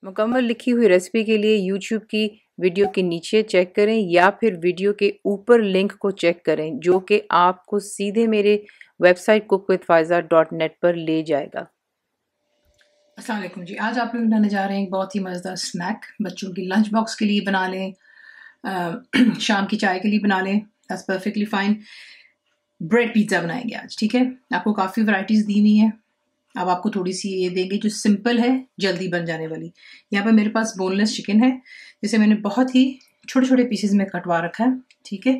मुकम्मल लिखी हुई रेसिपी के लिए यूट्यूब की वीडियो के नीचे चेक करें या फिर वीडियो के ऊपर लिंक को चेक करें जो कि आपको सीधे मेरे वेबसाइट cookWithFaiza.net पर ले जाएगा। अस्सलाम वालेकुम जी। आज आप लोग बनाने जा रहे हैं एक बहुत ही मज़ेदार स्नैक। बच्चों की लंच बॉक्स के लिए बना लें, शाम की चाय के लिए बना लें, that's perfectly fine. Bread pizza बनाएंगे आज, ठीक है। आपको काफ़ी वैरायटीज़ दी हुई हैं। अब आपको थोड़ी सी ये देंगे जो सिंपल है, जल्दी बन जाने वाली। यहाँ पर मेरे पास बोनलेस चिकन है जिसे मैंने बहुत ही छोटे छोटे पीसेज में कटवा रखा है, ठीक है।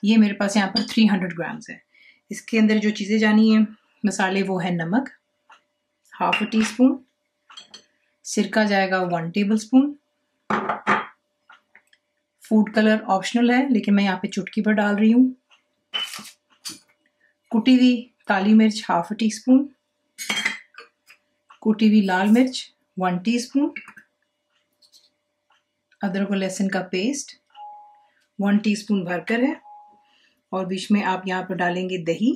ये मेरे पास यहाँ पर 300 ग्राम्स है। इसके अंदर जो चीज़ें जानी है मसाले वो है नमक ½ टी स्पून, सिरका जाएगा 1 table spoon, food colour optional है लेकिन मैं यहाँ पे चुटकी भर डाल रही हूँ, कुटी हुई काली मिर्च ½ टी स्पून, कुटी हुई लाल मिर्च 1 टीस्पून, अदरक और लहसुन का पेस्ट 1 टीस्पून भरकर है, और बीच में आप यहाँ पर डालेंगे दही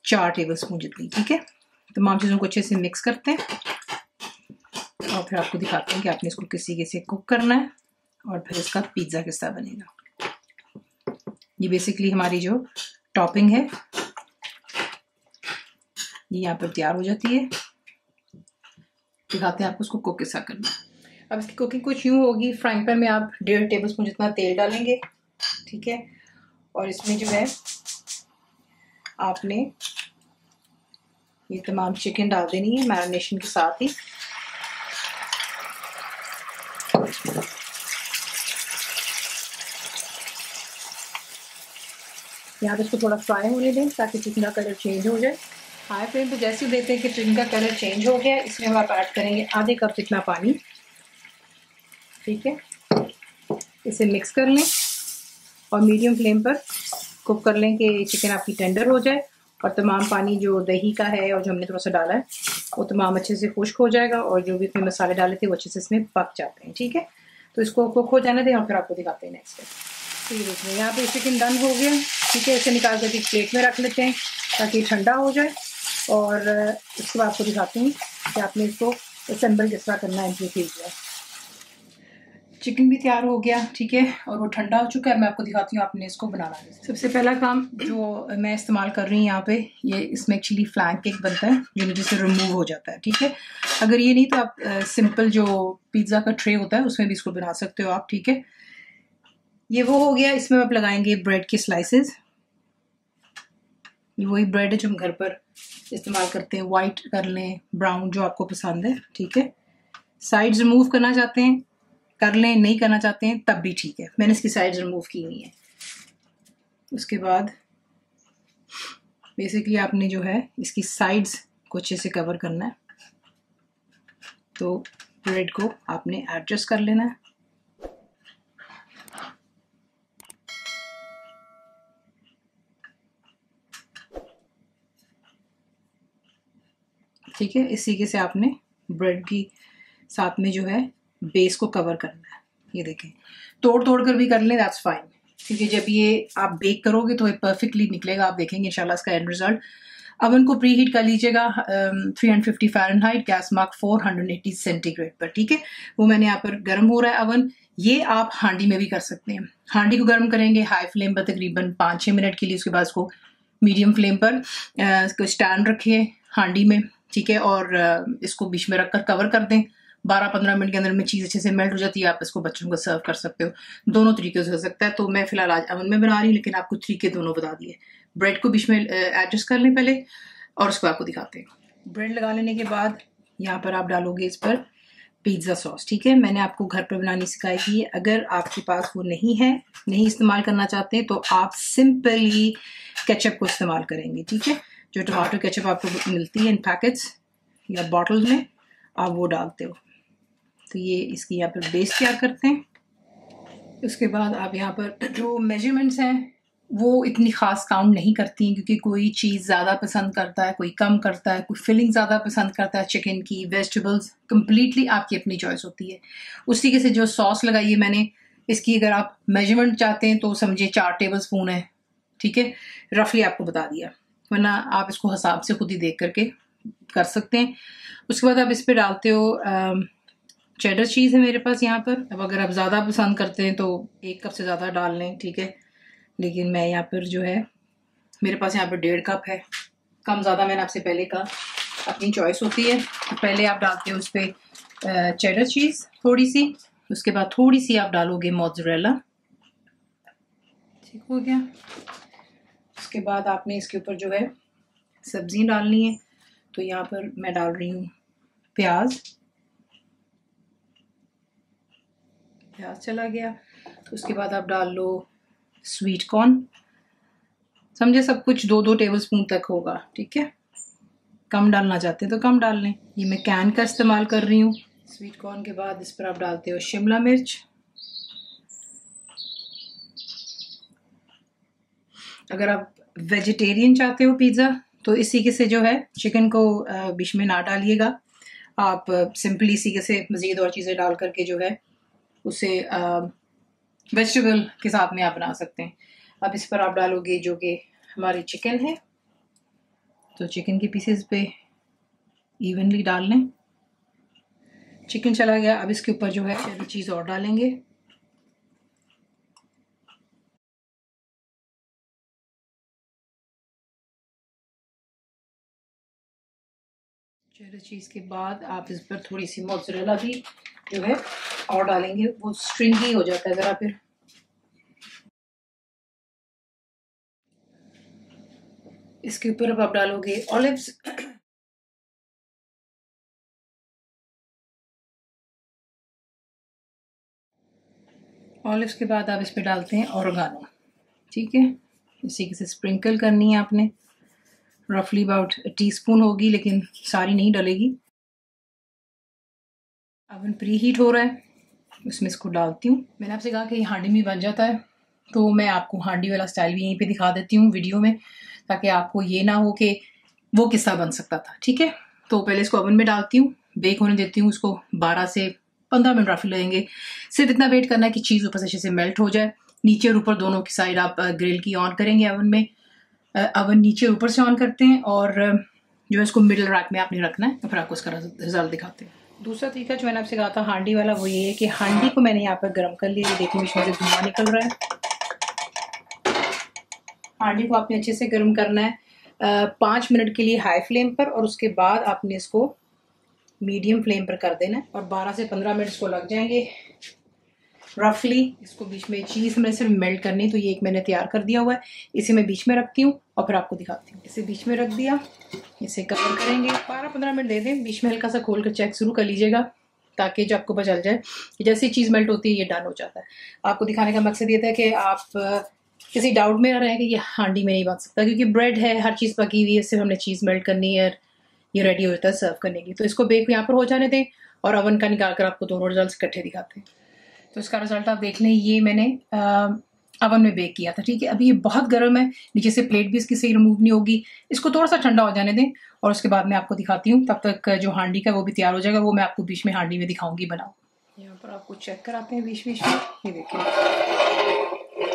4 टेबल स्पून जितनी, ठीक है। तमाम चीज़ों को अच्छे से मिक्स करते हैं और फिर आपको दिखाते हैं कि आपने इसको किस तरीके से कुक करना है और फिर इसका पिज़्ज़ा किस तरह बनेगा। ये बेसिकली हमारी जो टॉपिंग है ये यहाँ पर तैयार हो जाती है। दिखाते हैं आपको इसको कुक किस तरह करना है। अब इसकी कुकिंग कुछ यूँ होगी, फ्राइंग पैन में आप 1.5 टेबल स्पून जितना तेल डालेंगे, ठीक है। और इसमें जो है आपने ये तमाम चिकन डाल देनी है मैरिनेशन के साथ ही। यहाँ पे इसको थोड़ा फ्राई होने दें ताकि चिकन का कलर चेंज हो जाए। हाई फ्लेम पे जैसे ही देते हैं कि चिकन का कलर चेंज हो गया, इसमें हम आप ऐड करेंगे आधे कप जितना पानी, ठीक है। इसे मिक्स कर लें और मीडियम फ्लेम पर कुक कर लें कि चिकन आपकी टेंडर हो जाए और तमाम पानी जो दही का है और जो हमने थोड़ा सा डाला है वो तमाम अच्छे से खुश्क हो जाएगा और जो भी इसमें मसाले डाले थे वो अच्छे से इसमें पक जाते हैं, ठीक है। तो इसको कुक हो जाने दें और फिर आपको दिखाते हैं नेक्स्ट स्टेप। तो ये देखिए यहाँ पे चिकन डन हो गया, ठीक है। इसे निकाल कर एक प्लेट में रख लेते हैं ताकि ठंडा हो जाए और इसके बाद आपको दिखाते हैं कि आपने इसको असेंबल किस तरह करना है। चिकन भी तैयार हो गया, ठीक है, और वो ठंडा हो चुका है। मैं आपको दिखाती हूँ आपने इसको बनाना है। सबसे पहला काम जो मैं इस्तेमाल कर रही हूँ यहाँ पे, ये इसमें एक्चुअली फ्लैंक केक बनता है जो नीचे से रिमूव हो जाता है, ठीक है। अगर ये नहीं तो आप सिंपल जो पिज़्ज़ा का ट्रे होता है उसमें भी इसको बना सकते हो आप, ठीक है। ये वो हो गया। इसमें आप लगाएंगे ब्रेड के स्लाइसेस। ये वही ब्रेड है जो हम घर पर इस्तेमाल करते हैं, वाइट कर लें, ब्राउन, जो आपको पसंद है, ठीक है। साइड्स रिमूव करना चाहते हैं कर लें, नहीं करना चाहते हैं तब भी ठीक है। मैंने इसकी साइड्स रिमूव की हुई है। उसके बाद बेसिकली आपने जो है इसकी साइड्स को अच्छे से कवर करना है, तो ब्रेड को आपने एडजस्ट कर लेना है। ठीक है, इस तरीके से आपने ब्रेड की साथ में जो है बेस को कवर करना है। ये देखें, तोड़ तोड़ कर भी कर लें, दैट्स फाइन, क्योंकि जब ये आप बेक करोगे तो ये परफेक्टली निकलेगा। आप देखेंगे इंशाल्लाह इसका एंड रिजल्ट। अवन को प्री हीट कर लीजिएगा 350 फ़ारेनहाइट, गैस मार्क 480 सेंटीग्रेड पर, ठीक है। वो मैंने यहाँ पर गर्म हो रहा है अवन। ये आप हांडी में भी कर सकते हैं। हांडी को गर्म करेंगे हाई फ्लेम पर तकरीबन 5-6 मिनट के लिए। उसके बाद इसको मीडियम फ्लेम पर स्टैंड रखिए हांडी में, ठीक है, और इसको बीच में रखकर कवर कर दें। 12-15 मिनट के अंदर में चीज़ अच्छे से मेल्ट हो जाती है। आप इसको बच्चों को सर्व कर सकते हो, दोनों तरीके से हो सकता है। तो मैं फिलहाल आज अवन में बना रही हूँ, लेकिन आपको तरीके दोनों बता दिए। ब्रेड को बीच में एडजस्ट कर लें पहले और उसको आपको दिखाते हैं। ब्रेड लगा लेने के बाद यहाँ पर आप डालोगे इस पर पिज़्ज़ा सॉस, ठीक है। मैंने आपको घर पर बनानी सिखाई थी। अगर आपके पास वो नहीं है, नहीं इस्तेमाल करना चाहते हैं, तो आप सिंपली केचप को इस्तेमाल करेंगे, ठीक है। जो टमाटो केचप आपको मिलती है इन पैकेट्स या बॉटल में, आप वो डालते हो। तो ये इसकी यहाँ पर बेस तैयार करते हैं। उसके बाद आप यहाँ पर जो मेजरमेंट्स हैं वो इतनी ख़ास काउंट नहीं करती हैं, क्योंकि कोई चीज़ ज़्यादा पसंद करता है, कोई कम करता है, कोई फिलिंग ज़्यादा पसंद करता है चिकन की, वेजिटेबल्स, कम्प्लीटली आपकी अपनी चॉइस होती है। उस तरीके से जो सॉस लगाई है मैंने, इसकी अगर आप मेजरमेंट चाहते हैं तो समझिए 4 टेबल स्पून है, ठीक है। रफली आपको बता दिया, वरना आप इसको हिसाब से खुद ही देख करके कर सकते हैं। उसके बाद आप इस पे डालते हो चेडर चीज़ है मेरे पास यहाँ पर। अब अगर आप ज़्यादा पसंद करते हैं तो 1 कप से ज़्यादा डाल लें, ठीक है, लेकिन मैं यहाँ पर जो है मेरे पास यहाँ पर 1.5 कप है। कम ज़्यादा मैंने आपसे पहले कहा, अपनी चॉइस होती है। तो पहले आप डालते हो उस पर चेडर चीज़ थोड़ी सी, उसके बाद थोड़ी सी आप डालोगे मोज़रेला, ठीक हो गया। उसके बाद आपने इसके ऊपर जो है सब्जी डालनी है। तो यहाँ पर मैं डाल रही हूँ प्याज चला गया। तो उसके बाद आप डाल लो स्वीट कॉर्न, समझे, सब कुछ 2-2 टेबलस्पून तक होगा, ठीक है। कम डालना चाहते हैं तो कम डाल लें। ये मैं कैन का इस्तेमाल कर रही हूँ। स्वीट कॉर्न के बाद इस पर आप डालते हो शिमला मिर्च। अगर आप वेजिटेरियन चाहते हो पिज़्ज़ा तो इसी के से जो है चिकन को बीच में ना डालिएगा। आप सिंपली इसी के से मज़ीद और चीज़ें डाल करके जो है उसे वेजिटेबल के साथ में आप बना सकते हैं। अब इस पर आप डालोगे जो कि हमारी चिकन है, तो चिकन के पीसेस पे इवनली डाल लें। चिकन चला गया। अब इसके ऊपर जो है चेरी चीज़ और डालेंगे। चेरी चीज़ के बाद आप इस पर थोड़ी सी मोज़रेला भी जो है और डालेंगे, वो स्ट्रिंगी हो जाता है ज़रा। फिर इसके ऊपर अब आप डालोगे ऑलिव्स। ऑलिव्स के बाद आप इस पे डालते हैं ओरिगानो, ठीक है। इसी से स्प्रिंकल करनी है आपने, रफली अबाउट टीस्पून होगी, लेकिन सारी नहीं डलेगी। अवन प्री हीट हो रहा है, उसमें इसको डालती हूँ। मैंने आपसे कहा कि ये हांडी में बन जाता है, तो मैं आपको हांडी वाला स्टाइल भी यहीं पे दिखा देती हूँ वीडियो में, ताकि आपको ये ना हो कि वो किस्सा बन सकता था, ठीक है। तो पहले इसको ओवन में डालती हूँ, बेक होने देती हूँ। उसको 12 से 15 मिनट रफली लगेंगे। सिर्फ इतना वेट करना है कि चीज़ ऊपर से अच्छे से मेल्ट हो जाए। नीचे और ऊपर दोनों की साइड आप ग्रिल की ऑन करेंगे ओवन में। ओवन नीचे ऊपर से ऑन करते हैं और जो है इसको मिडल रैक में आपने रखना है। तो फिर आपको उसका रिजल्ट दिखाते हैं। दूसरा तरीका जो मैंने आपसे कहा था हांडी वाला, वो ये है कि हांडी को मैंने यहाँ पर गर्म कर लिया। देखिए इसमें से धुआं निकल रहा है। हांडी को आपने अच्छे से गर्म करना है 5 मिनट के लिए हाई फ्लेम पर, और उसके बाद आपने इसको मीडियम फ्लेम पर कर देना है। और 12 से 15 मिनट इसको लग जाएंगे रफली। इसको बीच में चीज़ में सिर्फ मेल्ट करनी, तो ये एक मैंने तैयार कर दिया हुआ है। इसे मैं बीच में रखती हूँ और फिर आपको दिखाती हूँ। इसे बीच में रख दिया, इसे कवर करेंगे। 12-15 मिनट दे दें। बीच में हल्का सा खोल कर चेक शुरू कर लीजिएगा, ताकि जब आपको पता चल जाए कि जैसे चीज़ मेल्ट होती है ये डन हो जाता है। आपको दिखाने का मकसद ये था कि आप किसी डाउट में ना रहें कि ये हांडी में नहीं बन सकता, क्योंकि ब्रेड है, हर चीज़ पकी हुई है, सिर्फ हमने चीज़ मेल्ट करनी है, ये रेडी हो जाता है सर्व करने की। तो इसको बेक यहाँ पर हो जाने दें और ओवन का निकाल कर आपको दोनों रिजल्ट इकट्ठे दिखाते हैं। तो इसका रिजल्ट आप देख लें। ये मैंने ओवन में बेक किया था, ठीक है। अभी ये बहुत गर्म है, नीचे से प्लेट भी इसकी सही रिमूव नहीं होगी। इसको थोड़ा सा ठंडा हो जाने दें और उसके बाद मैं आपको दिखाती हूँ। तब तक जो हांडी का वो भी तैयार हो जाएगा, वो मैं आपको बीच में हांडी में दिखाऊंगी बनाओ। यहाँ पर आपको चेक कराते हैं बीच बीच में। ये देखिए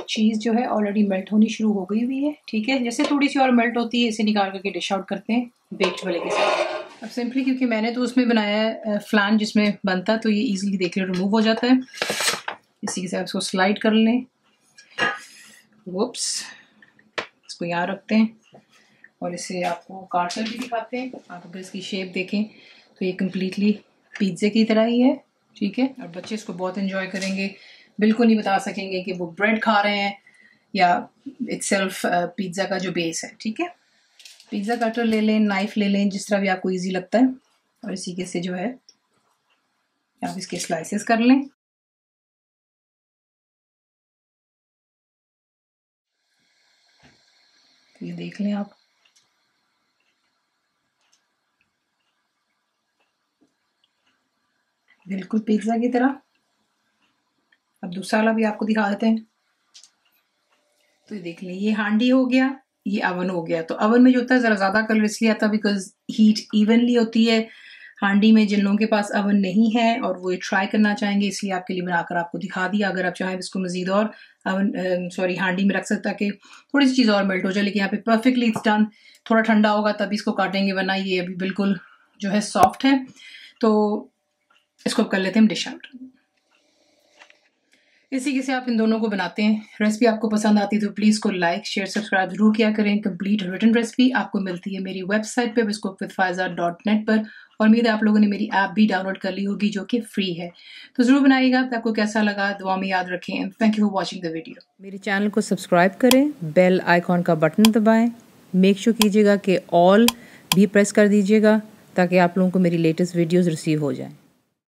चीज़ जो है ऑलरेडी मेल्ट होनी शुरू हो गई हुई है, ठीक है। जैसे थोड़ी सी और मेल्ट होती है, इसे निकाल करके डिश आउट करते हैं बेक्ड वाले के साथ। अब सिंपली क्योंकि मैंने तो उसमें बनाया है फ्लान जिसमें बनता, तो ये इजीली देख लो रिमूव हो जाता है। इसी के साथ इसको स्लाइड कर लें। वुप्स, इसको यहाँ रखते हैं और इसे आपको काट कर भी दिखाते हैं। आप अगर इसकी शेप देखें तो ये कम्प्लीटली पिज़्ज़े की तरह ही है, ठीक है। और बच्चे इसको बहुत एंजॉय करेंगे, बिल्कुल नहीं बता सकेंगे कि वो ब्रेड खा रहे हैं या इटसेल्फ पिज़्ज़ा का जो बेस है, ठीक है। पिज़्ज़ा कटर ले लें, नाइफ ले लें, जिस तरह भी आपको ईजी लगता है, और इसी के से जो है आप इसके स्लाइसेस कर लें। ये देख लें आप, बिल्कुल पिज़्ज़ा की तरह। अब दूसरा वाला भी आपको दिखा देते हैं। तो ये देख लें, ये हांडी हो गया, ये अवन हो गया। तो अवन में जो होता है ज़रा ज़्यादा कलर इसलिए आता है बिकॉज हीट इवनली होती है हांडी में जिन लोगों के पास अवन नहीं है और वो ये ट्राई करना चाहेंगे, इसलिए आपके लिए बनाकर आपको दिखा दिया। अगर आप चाहें इसको मजीद और हांडी में रख सकता कि थोड़ी सी चीज़ और मेल्ट हो जाए, लेकिन यहाँ पे परफेक्टली इट्स डन। थोड़ा ठंडा होगा तभी इसको काटेंगे, वरना ये अभी बिल्कुल जो है सॉफ्ट है। तो इसको कर लेते हैं हम डिश आउट। इसी के से आप इन दोनों को बनाते हैं। रेसिपी आपको पसंद आती है तो प्लीज़ को लाइक शेयर सब्सक्राइब जरूर किया करें। कंप्लीट रिटन रेसिपी आपको मिलती है मेरी वेबसाइट पे biscookWithFaiza.net पर, और उम्मीद है आप लोगों ने मेरी ऐप भी डाउनलोड कर ली होगी जो कि फ्री है। तो ज़रूर बनाइएगा। आपको कैसा लगा दुआ में याद रखें। And thank you for watching the video. मेरे चैनल को सब्सक्राइब करें, बेल आइकॉन का बटन दबाएं, मेक श्योर कीजिएगा कि ऑल भी प्रेस कर दीजिएगा ताकि आप लोगों को मेरी लेटेस्ट वीडियोज़ रिसीव हो जाएं।